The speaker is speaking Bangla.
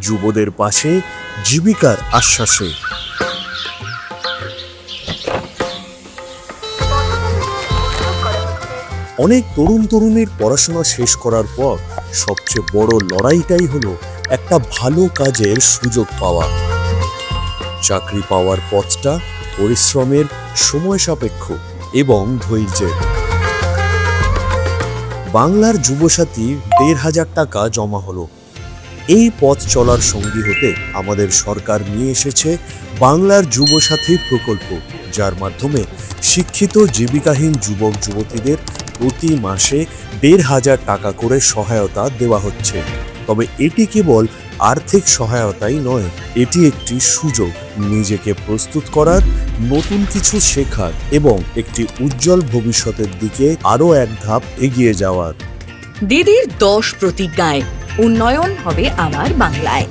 যুবদের পাশে, জীবিকার আশ্বাসে। অনেক তরুণীর পড়াশোনা শেষ করার পর সবচেয়ে বড় লড়াইটাই হলো একটা ভালো কাজের সুযোগ পাওয়া। চাকরি পাওয়ার পথটা পরিশ্রমের, সময় সাপেক্ষ এবং ধৈর্যের। বাংলার যুবসাথী ১৫০০ টাকা জমা হলো। এই পথ চলার সঙ্গী হতে আমাদের সরকার নিয়ে এসেছে বাংলার যুবসাথী প্রকল্প, যার মাধ্যমে শিক্ষিত জীবিকাহীন যুবক যুবতীদের প্রতি মাসে ১৫০০ টাকা করে সহায়তা দেওয়া হচ্ছে। তবে এটি কেবল আর্থিক সহায়তাই নয়, এটি একটি সুযোগ নিজেকে প্রস্তুত করার, নতুন কিছু শেখার এবং একটি উজ্জ্বল ভবিষ্যতের দিকে আরও এক ধাপ এগিয়ে যাওয়ার। দিদির 10 প্রতিজ্ঞায় উন্নয়ন হবে আমার বাংলায়।